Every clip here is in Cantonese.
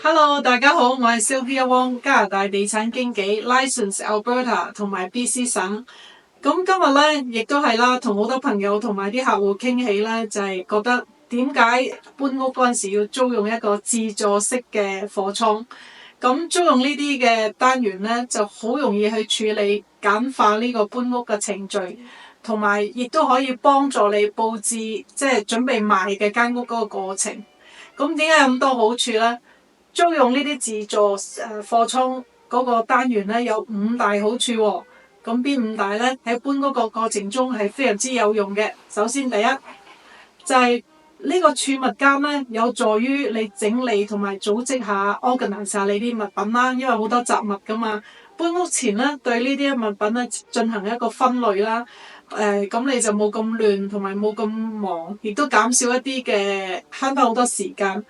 Hello，大家好，我係 Sylvia Wong，加拿大地產經紀 License Alberta 同埋 BC 省。咁今日咧，亦都係啦，同好多朋友同埋啲客戶傾起咧，就係覺得點解搬屋嗰陣時要租用一個自助式嘅貨倉？咁租用呢啲嘅單元咧，就好容易去處理簡化呢個搬屋嘅程序，同埋亦都可以幫助你佈置即係準備賣嘅間屋嗰個過程。咁點解有咁多好處咧？租用呢啲自助貨倉嗰個單元咧，有5大好處喎。咁邊5大咧？喺搬嗰個過程中係非常之有用嘅。首先第一就係呢個儲物間咧，有助於你整理同埋組織下 organize 下你啲物品啦，因為好多雜物噶嘛。搬屋前咧，對呢啲物品咧進行一個分類啦。咁你就冇咁亂，同埋冇咁忙，亦都減少一啲嘅慳翻好多時間。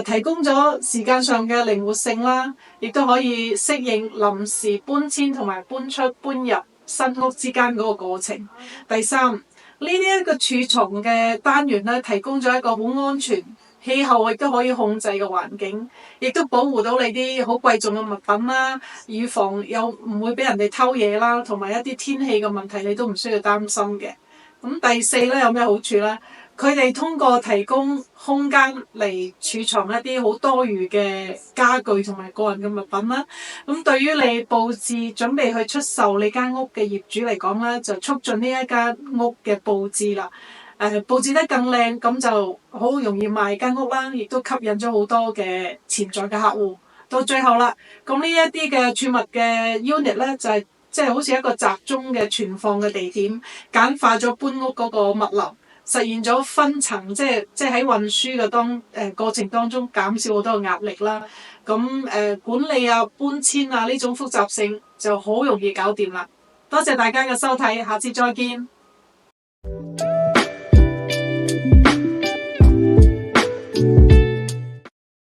提供咗時間上嘅靈活性啦，亦都可以適應臨時搬遷同埋搬出搬入新屋之間嗰個過程。第三，呢啲一個儲藏嘅單元咧，提供咗一個好安全、氣候亦都可以控制嘅環境，亦都保護到你啲好貴重嘅物品啦，預防又唔會俾人哋偷嘢啦，同埋一啲天氣嘅問題你都唔需要擔心嘅。咁第四咧有咩好處咧？佢哋通過提供空間嚟儲藏一啲好多餘嘅家具同埋個人嘅物品啦。咁對於你佈置準備去出售你間屋嘅業主嚟講咧，就促進呢一間屋嘅佈置啦。佈置得更靚，咁就好容易賣間屋啦，亦都吸引咗好多嘅潛在嘅客戶。到最後啦，咁呢一啲嘅儲物嘅 unit 咧，就係即係好似一個集中嘅存放嘅地點，簡化咗搬屋嗰個物流。實現咗分層，即係喺運輸嘅過程當中減少好多嘅壓力啦。咁管理啊、搬遷啊呢種複雜性就好容易搞掂啦。多謝大家嘅收睇，下次再見。